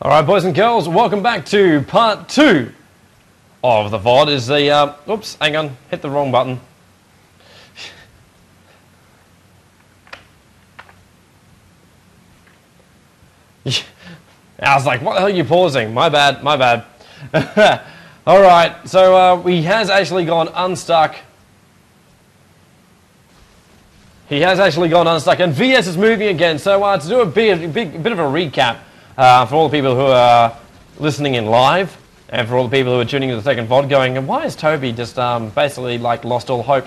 Alright, boys and girls, welcome back to part 2 of the VOD. Is the, oops, hang on, hit the wrong button. I was like, what the hell are you pausing? My bad, my bad. Alright, so he has actually gone unstuck. He has actually gone unstuck, and VS is moving again. So to do a bit of a recap, for all the people who are listening in live, and for all the people who are tuning into the second VOD going, why is Toby just basically like lost all hope?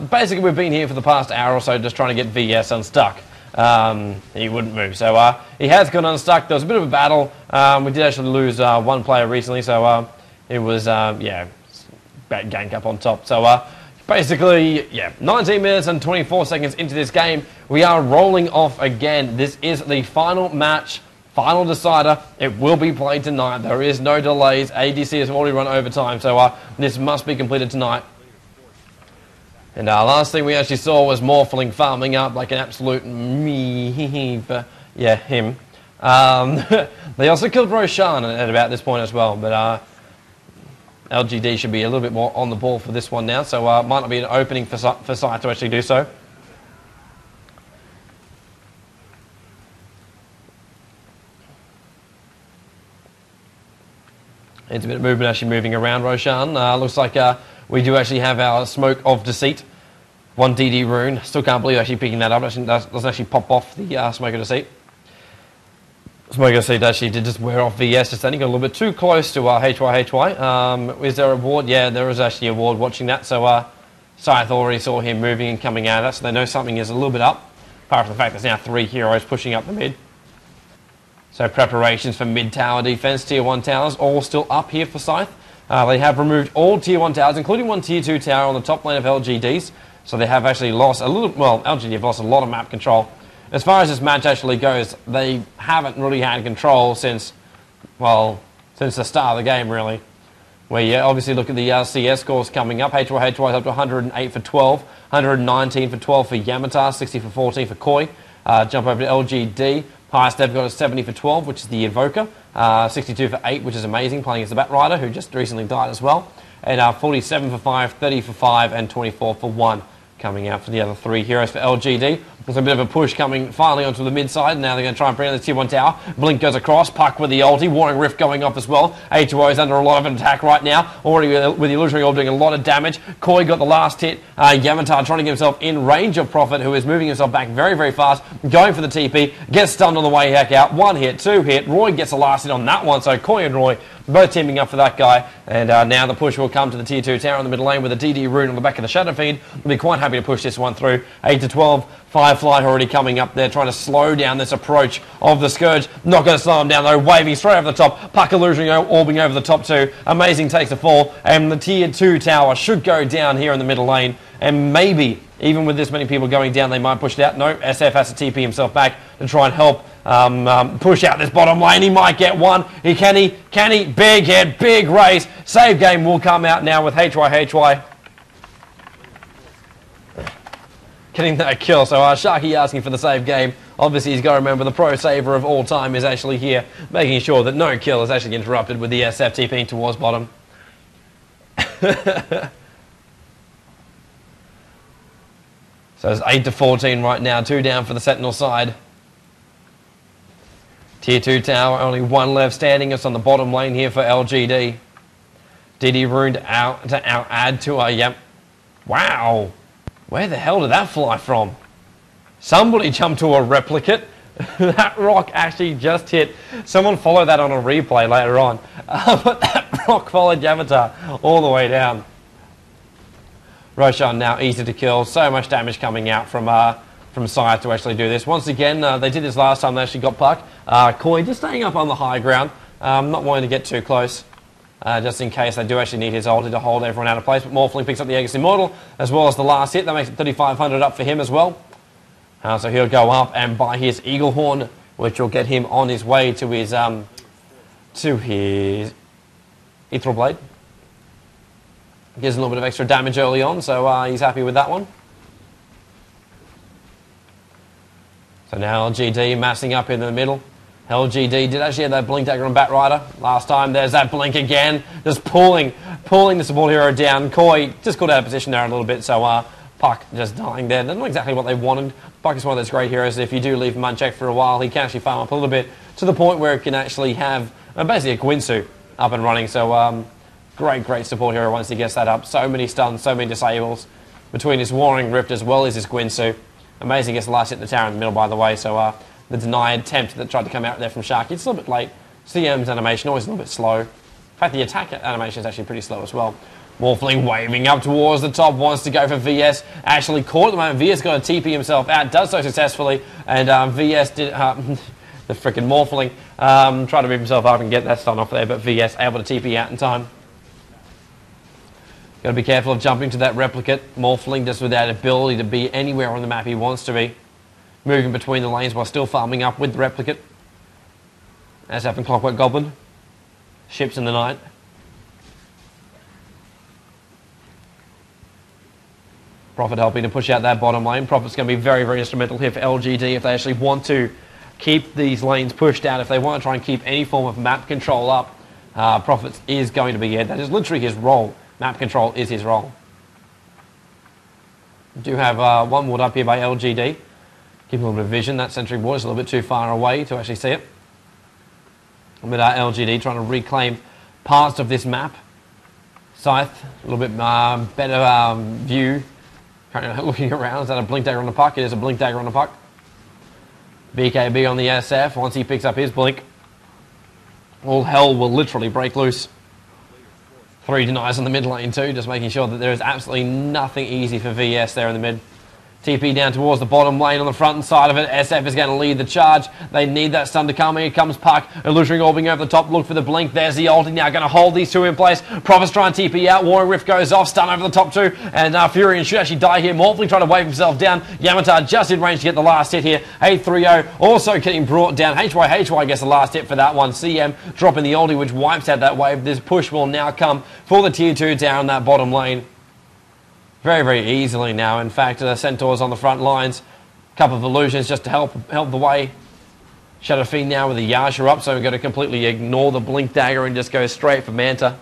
Basically, we've been here for the past hour or so just trying to get VS unstuck. He wouldn't move, so he has gone unstuck. There was a bit of a battle. We did actually lose one player recently, so it was, yeah, bad gank up on top. So basically, yeah, 19 minutes and 24 seconds into this game, we are rolling off again. This is the final match. Final decider. It will be played tonight. There is no delays. ADC has already run overtime, so this must be completed tonight. And last thing we actually saw was Morphling farming up like an absolute yeah, him. They also killed Roshan at about this point as well, but LGD should be a little bit more on the ball for this one now, so might not be an opening for Scythe to actually do so. It's a bit of movement actually moving around Roshan. Looks like we do actually have our Smoke of Deceit. 1 DD rune. Still can't believe actually picking that up. Actually, doesn't actually pop off the Smoke of Deceit. Smoke of Deceit actually did just wear off VS. Just then he got a little bit too close to HY. Is there a ward? Yeah, there is actually a ward watching that. So Scythe already saw him moving and coming out of that. So they know something is a little bit up. Apart from the fact there's now 3 heroes pushing up the mid. So preparations for mid-tower defense, tier 1 towers, all still up here for Scythe. They have removed all tier 1 towers, including 1 tier 2 tower on the top lane of LGDs. So they have actually lost a little, well, LGD have lost a lot of map control. As far as this match actually goes, they haven't really had control since, well, since the start of the game, really. Where you obviously look at the CS scores coming up. HY is up to 108 for 12, 119 for 12 for Yamatar, 60 for 14 for Koi. Jump over to LGD. Highest they've got is 70 for 12, which is the Invoker. 62 for 8, which is amazing, playing as the Batrider, who just recently died as well. And 47 for 5, 30 for 5, and 24 for 1 coming out for the other 3 heroes for LGD. There's a bit of a push coming finally onto the mid side. Now they're going to try and bring in the tier 1 tower. Blink goes across. Puck with the ulti. Warring Rift going off as well. HO is under a lot of attack right now. Already with the Illusionary Orb doing a lot of damage. Koi got the last hit. Yamatar trying to get himself in range of Prophet, who is moving himself back very, very fast. Going for the TP. Gets stunned on the way heck out. 1 hit, 2 hit. Roy gets the last hit on that one. So Koi and Roy both teaming up for that guy. And now the push will come to the tier 2 tower in the middle lane with a DD rune on the back of the Shadow Feed. We'll be quite happy to push this one through. 8 to 12. Firefly already coming up there, trying to slow down this approach of the Scourge. Not going to slow him down though, waving straight over the top. Puck Illusionary orbing over the top too. Amazing takes a fall, and the tier 2 tower should go down here in the middle lane. And maybe, even with this many people going down, they might push it out. No, SF has to TP himself back to try and help push out this bottom lane. He might get one. Can he? Big head, big race. Save game will come out now with HY. Getting that kill, so Sharky asking for the save game. Obviously he's got to remember the pro saver of all time is actually here, making sure that no kill is actually interrupted with the SF TPing towards bottom. So it's 8 to 14 right now, 2 down for the Sentinel side. Tier 2 tower, only 1 left standing. It's on the bottom lane here for LGD. DD rune to add to a, yep. Wow. Where the hell did that fly from? Somebody jumped to a replicate. That rock actually just hit. Someone follow that on a replay later on. But that rock followed Yamatar all the way down. Roshan now easy to kill. So much damage coming out from Scythe to actually do this. Once again, they did this last time they actually got Puck. Koi just staying up on the high ground. Not wanting to get too close. Just in case they do actually need his ulti to hold everyone out of place. But Morphling picks up the Aegis Immortal as well as the last hit. That makes it 3,500 up for him as well. So he'll go up and buy his Eagle Horn, which will get him on his way to his Ethereal Blade. Gives a little bit of extra damage early on, so he's happy with that one. So now LGD massing up in the middle. LGD did actually have that blink dagger on Batrider last time. There's that blink again, just pulling the support hero down. Koi just got out of position there a little bit, so Puck just dying there. That's not exactly what they wanted. Puck is one of those great heroes that if you do leave him unchecked for a while, he can actually farm up a little bit to the point where it can actually have basically a Gwynsu up and running. So great support hero once he gets that up. So many stuns, so many disables between his Warring Rift as well as his Gwynsu. Amazing gets the last hit in the tower in the middle, by the way, so the denied attempt that tried to come out there from Sharky. It's a little bit late. CM's animation always a little bit slow. In fact, the attack animation is actually pretty slow as well. Morphling waving up towards the top, wants to go for VS. Actually caught at the moment. VS got a TP himself out, does so successfully, and VS did... the frickin' Morphling tried to move himself up and get that stun off there, but VS able to TP out in time. Got to be careful of jumping to that replicate. Morphling just without ability to be anywhere on the map he wants to be. Moving between the lanes while still farming up with the replicate. As happened Clockwork Goblin. Ships in the night. Prophet helping to push out that bottom lane. Prophet's going to be very instrumental here for LGD if they actually want to keep these lanes pushed out. If they want to try and keep any form of map control up, Prophet is going to be it. That is literally his role. Map control is his role. We do have one ward up here by LGD. Give him a little bit of vision. That sentry ward is a little bit too far away to actually see it. With LGD trying to reclaim parts of this map. Scythe, a little bit better view. Currently looking around. Is that a blink dagger on the puck? It is a blink dagger on the puck. BKB on the SF. Once he picks up his blink, all hell will literally break loose. 3 denies on the mid lane too, just making sure that there is absolutely nothing easy for VS there in the mid. TP down towards the bottom lane on the front side of it. SF is going to lead the charge. They need that stun to come. Here comes Puck. Illusory orbing over the top. Look for the blink. There's the ulti now. Going to hold these two in place. Prophet's trying to TP out. Warring Rift goes off. Stun over the top too. And Furion should actually die here. Morphling trying to wave himself down. Yamatar just in range to get the last hit here. 830 also getting brought down. HY gets the last hit for that one. CM dropping the ulti which wipes out that wave. This push will now come for the tier 2 down that bottom lane. Very easily now. In fact, the Centaurs on the front lines. Couple of illusions just to help the way. Shadow Fiend now with the Yasha up, so we're going to completely ignore the Blink Dagger and just go straight for Manta.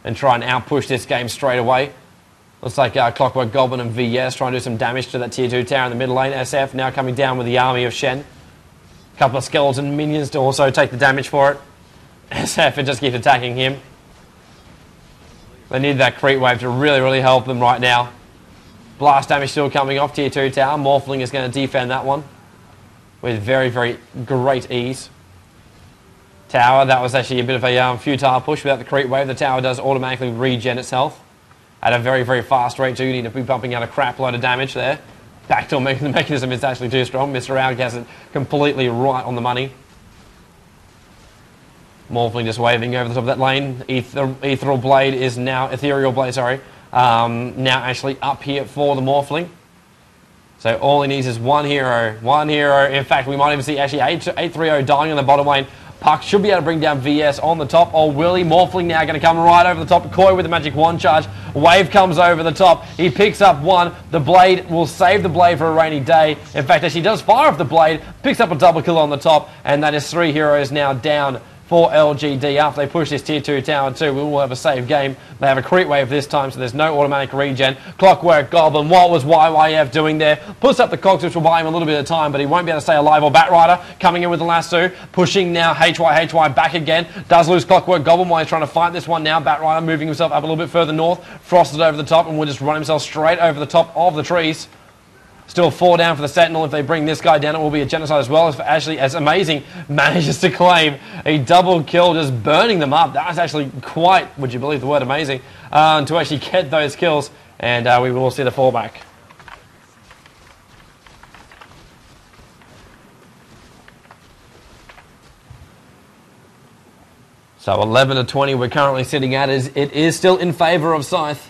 And try and outpush this game straight away. Looks like Clockwork Goblin and VS trying to do some damage to that tier 2 tower in the middle lane. SF now coming down with the army of Shen. Couple of skeleton minions to also take the damage for it. SF and just keeps attacking him. They need that creep wave to really help them right now. Blast damage still coming off tier 2 tower. Morphling is going to defend that one with very great ease. Tower, that was actually a bit of a futile push without the creep wave. The tower does automatically regen its health at a very fast rate too. You need to be pumping out a crap load of damage there. Backdoor mechanism is actually too strong. Mr. Raug has it completely right on the money. Morphling just waving over the top of that lane. Ethereal Blade is now... Ethereal Blade, sorry. Now actually up here for the Morphling. So all he needs is one hero. One hero. In fact, we might even see actually 830 dying on the bottom lane. Puck should be able to bring down VS on the top. Oh, Willie Morphling now going to come right over the top. Koi with the magic wand charge. Wave comes over the top. He picks up one. The blade will save the blade for a rainy day. In fact, actually does fire off the blade. Picks up a double kill on the top. And that is 3 heroes now down for LGD. After they push this tier 2 tower too, we will have a save game. They have a creep wave this time, so there's no automatic regen. Clockwork Goblin, what was YYF doing there? Puts up the cogs, which will buy him a little bit of time, but he won't be able to stay alive. Or Batrider coming in with the lasso, pushing now HY back again. Does lose Clockwork Goblin while he's trying to fight this one now. Batrider moving himself up a little bit further north. Frosted over the top and will just run himself straight over the top of the trees. Still 4 down for the Sentinel. If they bring this guy down, it will be a genocide as well. As actually, as Amazing manages to claim a double kill, just burning them up. That was actually quite, would you believe the word amazing, to actually get those kills. And we will see the fallback. So 11-20 we're currently sitting at. It is still in favour of Scythe.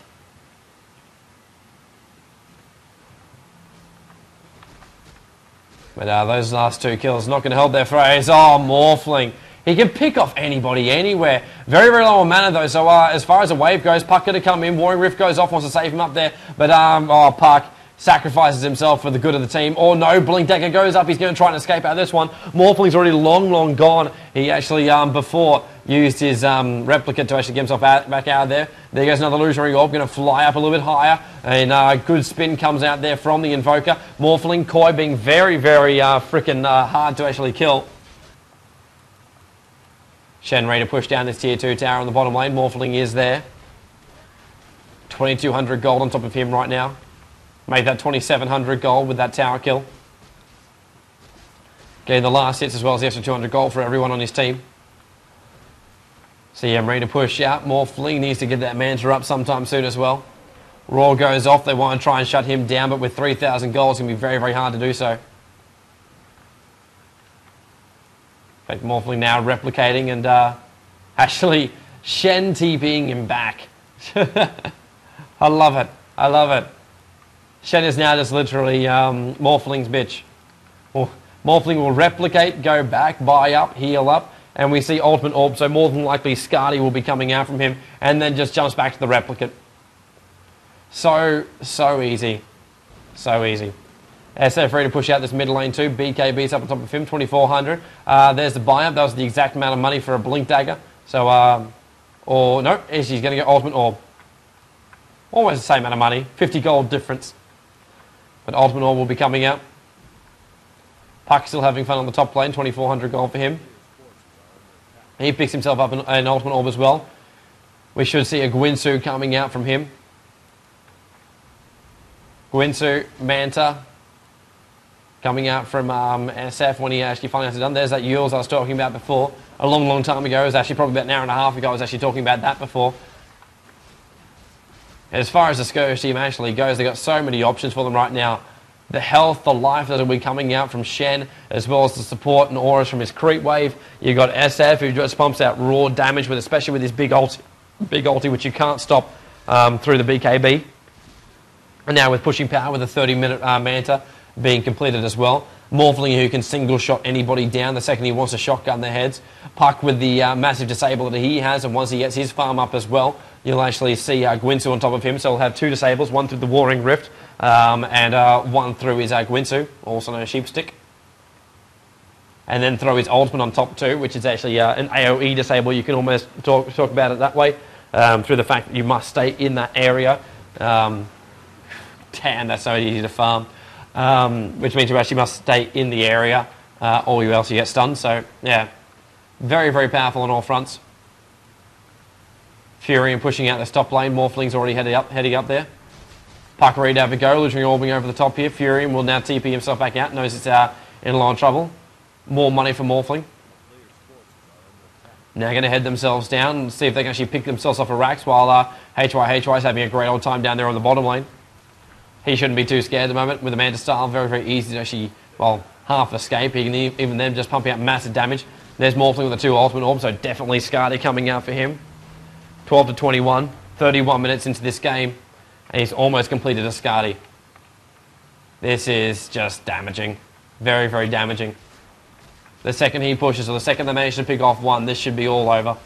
But those last 2 kills not going to hold their phrase. Oh, Morphling. He can pick off anybody, anywhere. Very low on mana, though. So as far as the wave goes, Puck going to come in. Warring Rift goes off, wants to save him up there. But, Puck sacrifices himself for the good of the team. Or no, Blink Dagger goes up. He's going to try and escape out of this one. Morphling's already long gone. He actually, before, used his replicate to actually get himself back out of there. There goes another illusionary orb, going to fly up a little bit higher. And a good spin comes out there from the Invoker. Morphling, Koi being very, very freaking hard to actually kill. Shen ready to push down this tier 2 tower on the bottom lane. Morphling is there. 2,200 gold on top of him right now. Made that 2,700 gold with that tower kill. Getting the last hits as well as the extra 200 gold for everyone on his team. CM ready to push out. Morphling needs to get that Manta up sometime soon as well. Roar goes off. They want to try and shut him down, but with 3,000 gold, it's going to be very, very hard to do so. In fact, Morphling now replicating and actually Shen TPing him back. I love it. I love it. Shen is now just literally Morphling's bitch. Morphling will replicate, go back, buy up, heal up, and we see Ultimate Orb, so more than likely Skadi will be coming out from him, and then just jumps back to the replicate. So easy. So easy. SF ready to push out this mid lane too. BKB's up on top of him, 2,400. There's the buy-up. That was the exact amount of money for a Blink Dagger. So, or no, she's going to get Ultimate Orb. Almost the same amount of money, 50 gold difference. But Ultimate Orb will be coming out. Puck still having fun on the top lane, 2,400 gold for him. He picks himself up an Ultimate Orb as well. We should see a Gwinsu coming out from him. Gwinsu, Manta, coming out from SF when he actually finally has it done. There's that Yules I was talking about before. A long time ago. It was actually probably about an hour and a half ago. I was actually talking about that before. As far as the Scourge team actually goes, they've got so many options for them right now. The health, the life that will be coming out from Shen, as well as the support and auras from his creep wave. You've got SF, who just pumps out raw damage, especially with his big ulti, which you can't stop through the BKB. And now with pushing power with a 30-minute Manta being completed as well. Morphling, who can single shot anybody down the second he wants to shotgun their heads. Puck with the massive disable that he has, and once he gets his farm up as well, you'll actually see Gwinsu on top of him, so he'll have 2 disables, one through the Warring Rift, and one through his Gwinsu, also known as Sheepstick. And then throw his ultimate on top too, which is actually an AoE disable. You can almost talk about it that way, through the fact that you must stay in that area. Damn, that's so easy to farm. Which means you actually must stay in the area, or else you get stunned. So, yeah, very, very powerful on all fronts. Furion pushing out this top lane. Morphling's already heading up there. Puck ready to have a go. Literally orbing over the top here. Furion will now TP himself back out. Knows it's in a lot of trouble. More money for Morphling. Now going to head themselves down and see if they can actually pick themselves off a racks while HY is having a great old time down there on the bottom lane. He shouldn't be too scared at the moment. With the Manta style, very, very easy to actually, well, half escape. He can even then just pumping out massive damage. There's Morphling with the 2 ultimate orbs, so definitely Skadi coming out for him. 12 to 21, 31 minutes into this game, and he's almost completed a Skadi. This is just damaging. Very, very damaging. The second he pushes, or the second they manage to pick off one, this should be all over.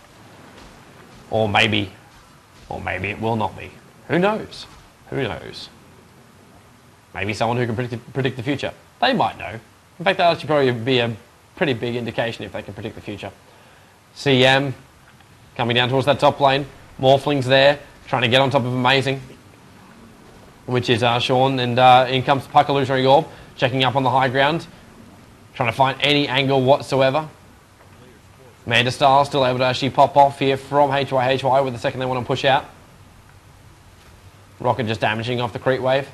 Or maybe it will not be. Who knows? Who knows? Maybe someone who can predict the future. They might know. In fact, that should probably be a pretty big indication if they can predict the future. CM coming down towards that top lane. Morphling's there, trying to get on top of Amazing, which is Sean. And in comes Puck Illusionary Orb, checking up on the high ground, trying to find any angle whatsoever. Manta Style still able to actually pop off here from HY with the second they want to push out. Rocket just damaging off the creep wave.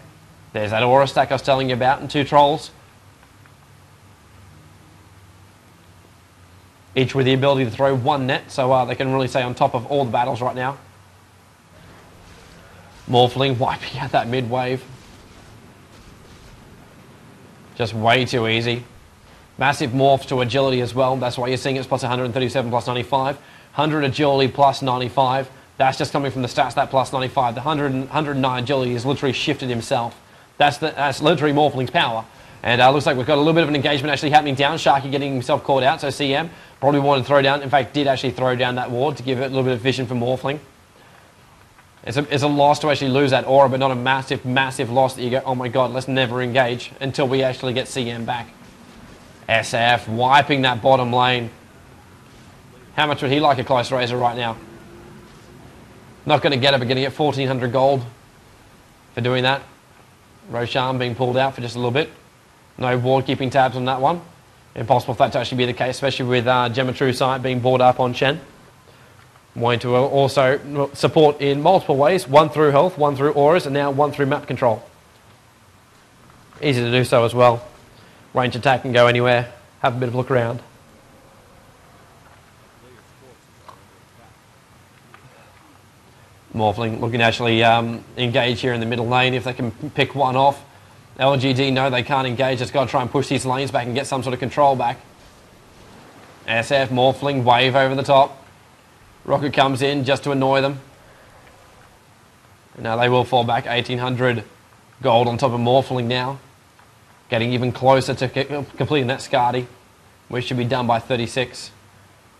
There's that aura stack I was telling you about, and 2 trolls. Each with the ability to throw 1 net, so they can really stay on top of all the battles right now. Morphling wiping out that mid wave. Just way too easy. Massive morph to agility as well. That's why you're seeing it's plus 137 plus 95. 100 agility plus 95. That's just coming from the stats, that plus 95. The 109 agility has literally shifted himself. That's literally Morphling's power. And looks like we've got a little bit of an engagement actually happening down. Sharky getting himself caught out, so CM probably wanted to throw down. In fact, did actually throw down that ward to give it a little bit of vision for Morphling. It's a loss to actually lose that aura, but not a massive, massive loss that you go, oh my god, let's never engage until we actually get CM back. SF wiping that bottom lane. How much would he like a close razor right now? Not going to get it, but going to get 1,400 gold for doing that. Roshan being pulled out for just a little bit. No ward keeping tabs on that one. Impossible for that to actually be the case, especially with Geometry Site being brought up on Chen. Wanting to also support in multiple ways. One through health, one through auras, and now one through map control. Easy to do so as well. Range attack can go anywhere. Have a bit of a look around. Morphling looking to actually engage here in the middle lane if they can pick one off. LGD, no, they can't engage. Just got to try and push these lanes back and get some sort of control back. SF, Morphling, wave over the top. Rocket comes in just to annoy them. And now they will fall back. 1,800 gold on top of Morphling now. Getting even closer to completing that SGDsgty, which should be done by 36.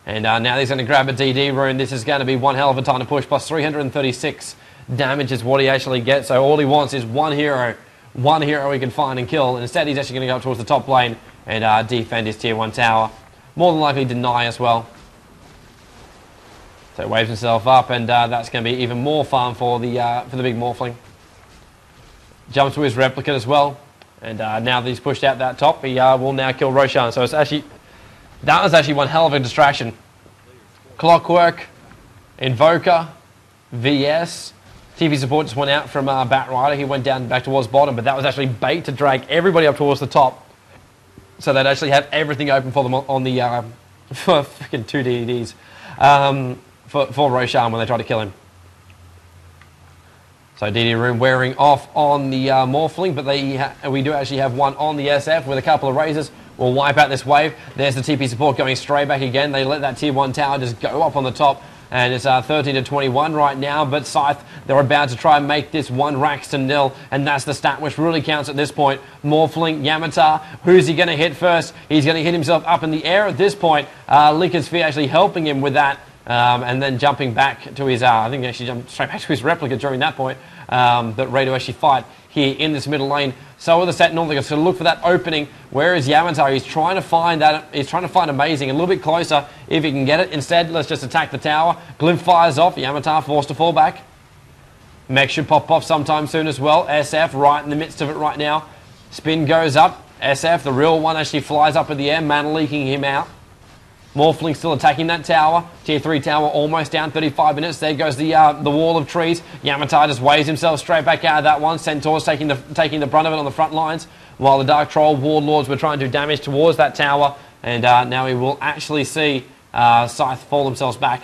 And now he's going to grab a DD rune. This is going to be one hell of a time to push. Plus 336 damage is what he actually gets. So all he wants is one hero he can find and kill. And instead he's actually going to go up towards the top lane and defend his tier 1 tower. More than likely deny as well. So waves himself up, and that's going to be even more fun for the big Morphling. Jumps to his replicate as well. And now that he's pushed out that top, he will now kill Roshan. So it's actually... that was actually one hell of a distraction. Clockwork, Invoker, VS. TV support just went out from Batrider. He went down back towards bottom, but that was actually bait to drag everybody up towards the top. So they'd actually have everything open for them on the... for fucking 2 DDs. For Roshan when they try to kill him. So DD Room wearing off on the Morphling, but we do actually have one on the SF with a couple of razors. We'll wipe out this wave. There's the TP support going straight back again. They let that tier 1 tower just go up on the top. And it's 13 to 21 right now. But Scythe, they're about to try and make this 1 racks to nil. And that's the stat which really counts at this point. Morphling, Yamatar. Who's he going to hit first? He's going to hit himself up in the air at this point. Liquor Sphere actually helping him with that. And then jumping back to his... I think he actually jumped straight back to his replica during that point. But ready to actually fight here in this middle lane. So are the Sentinel. They're going to look for that opening. Where is Yamatar? He's trying to find that. He's trying to find Amazing a little bit closer if he can get it. Instead, let's just attack the tower. Glyph fires off. Yamatar forced to fall back. Mech should pop off sometime soon as well. SF right in the midst of it right now. Spin goes up. SF, the real one, actually flies up in the air. Mana leaking him out. Morphling still attacking that tower. Tier 3 tower almost down, 35 minutes. There goes the wall of trees. Yamatar just waves himself straight back out of that one. Centaur's taking the brunt of it on the front lines, while the Dark Troll Warlords were trying to do damage towards that tower. And now we will actually see Scythe fall themselves back.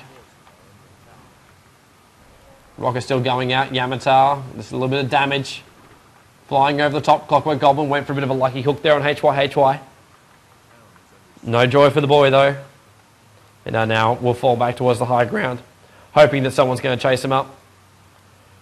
Rocket still going out. Yamatar, just a little bit of damage. Flying over the top. Clockwork Goblin went for a bit of a lucky hook there on HY. No joy for the boy though. And now we'll fall back towards the high ground, hoping that someone's going to chase him up.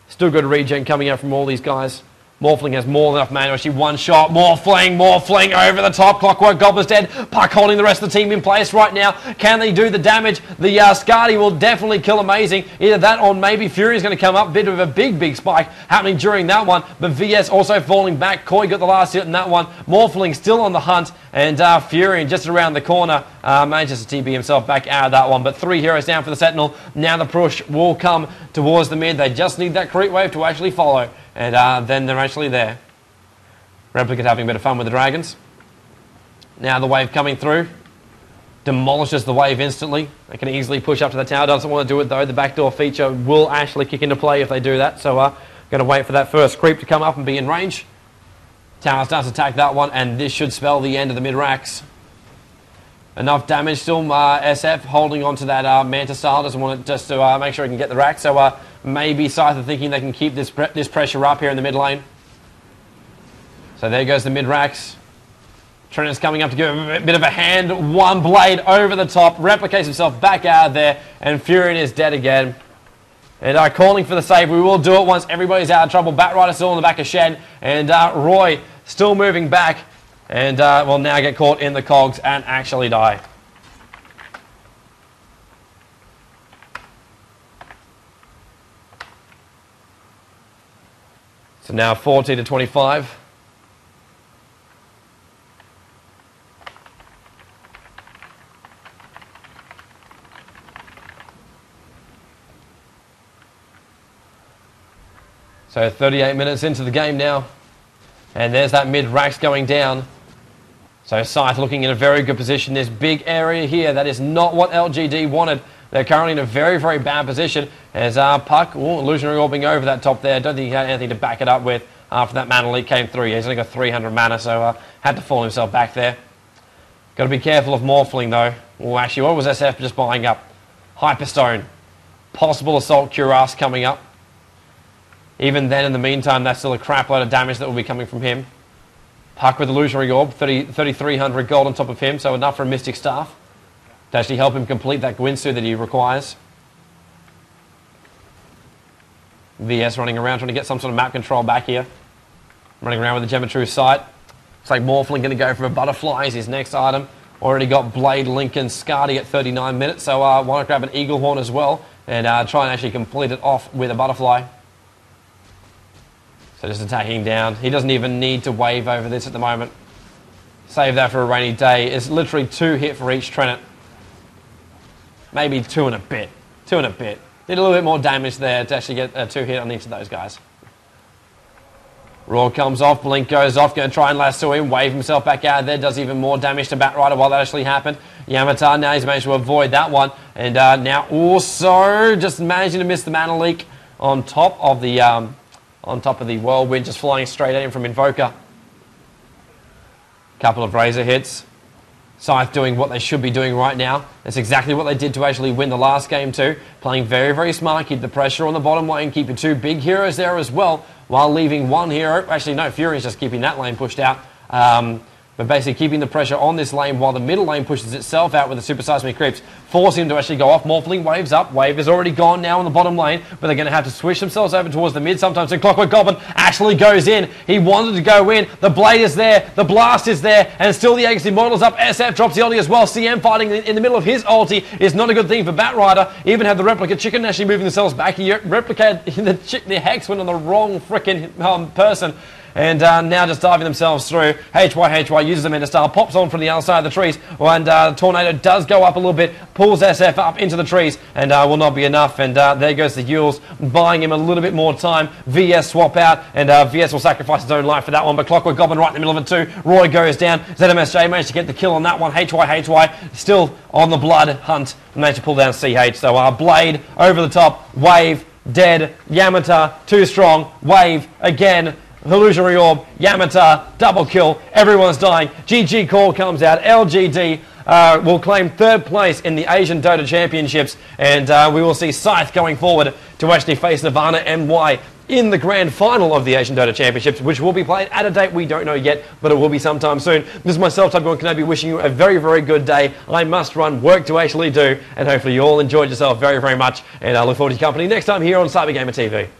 Still good regen coming out from all these guys. Morphling has more than enough mana. Actually, one shot. Morphling over the top. Clockwork Goblin's dead. Puck holding the rest of the team in place right now. Can they do the damage? The SGDsgty will definitely kill Amazing. Either that or maybe Fury is going to come up. Bit of a big spike happening during that one. But VS also falling back. Koi got the last hit in that one. Morphling still on the hunt. And Fury just around the corner manages to TP himself back out of that one. But 3 heroes down for the Sentinel. Now the push will come towards the mid. They just need that creep wave to actually follow. And then they're actually there. Replicate having a bit of fun with the dragons. Now the wave coming through. Demolishes the wave instantly. They can easily push up to the tower. Doesn't want to do it though. The backdoor feature will actually kick into play if they do that. So going to wait for that first creep to come up and be in range. Tower starts to attack that one, and this should spell the end of the mid-racks. Enough damage still. SF holding on to that Manta style. Doesn't want it just to make sure he can get the rack. So maybe Scythe are thinking they can keep this pressure up here in the mid lane. So there goes the mid-racks. Trent's coming up to give a bit of a hand. One blade over the top. Replicates himself back out of there. And Furion is dead again. And calling for the save. We will do it once everybody's out of trouble. Batrider still in the back of Shen. And Roy still moving back. And will now get caught in the cogs and actually die. So now 40 to 25. So 38 minutes into the game now. And there's that mid racks going down. So Scythe looking in a very good position. This big area here, that is not what LGD wanted. They're currently in a very, very bad position. As Puck, illusionary orbing over that top there. Don't think he had anything to back it up with after that mana leak came through. He's only got 300 mana, so had to fall himself back there. Got to be careful of Morphling though. Oh, actually, what was SF just buying up? Hyperstone. Possible Assault Cuirass coming up. Even then, in the meantime, that's still a crap load of damage that will be coming from him. Puck with Illusionary Orb, 3,300 gold on top of him, so enough for a Mystic Staff to actually help him complete that Gwinsu that he requires. VS running around trying to get some sort of map control back here. Running around with the Geometry Sight. Looks like Morphling going to go for a Butterfly as his next item. Already got Blade, Lincoln, Skadi at 39 minutes, so want to grab an Eagle Horn as well and try and actually complete it off with a Butterfly. So just attacking down. He doesn't even need to wave over this at the moment. Save that for a rainy day. It's literally 2 hit for each Trenet. Maybe 2 and a bit. 2 and a bit. Did a little bit more damage there to actually get a 2 hit on each of those guys. Roar comes off, Blink goes off, going to try and lasso him, wave himself back out there, does even more damage to Batrider while that actually happened. Yamatar now he's managed to avoid that one, and now also just managing to miss the mana leak on top of the whirlwind, just flying straight at him from Invoker. Couple of Razor hits. Scythe doing what they should be doing right now. That's exactly what they did to actually win the last game too. Playing very, very smart, keep the pressure on the bottom lane, keeping 2 big heroes there as well, while leaving 1 hero. Actually, no, Fury's just keeping that lane pushed out. But basically keeping the pressure on this lane while the middle lane pushes itself out with the Super Seismic Creeps, forcing him to actually go off. Morphling waves up. Wave is already gone now on the bottom lane, but they're going to have to switch themselves over towards the mid sometimes. And Clockwork Goblin actually goes in. He wanted to go in. The Blade is there. The Blast is there. And still the Agency models up. SF drops the ulti as well. CM fighting in the middle of his ulti is not a good thing for Batrider. Even have the Replica Chicken actually moving themselves back. He replicated the Hex went on the wrong freaking person. And now just diving themselves through. HY uses the Meta Star, pops on from the other side of the trees, and Tornado does go up a little bit, pulls SF up into the trees, and will not be enough. And there goes the Yules, buying him a little bit more time. VS swap out, and VS will sacrifice his own life for that one, but Clockwork Goblin right in the middle of it too. Roy goes down. ZMSJ managed to get the kill on that one. HY still on the blood hunt, managed to pull down CH. So Blade over the top, Wave, dead, Yamatar, too strong, Wave, again, Illusionary Orb, Yamatar, double kill, everyone's dying. GG call comes out. LGD will claim 3rd place in the Asian Dota Championships, and we will see Scythe going forward to actually face Nirvana MY in the grand final of the Asian Dota Championships, which will be played at a date we don't know yet, but it will be sometime soon. This is myself, Tobi Wan, Kenobi, wishing you a very, very good day. I must run, work to actually do, and hopefully you all enjoyed yourself very, very much, and I look forward to your company next time here on CyberGamer TV.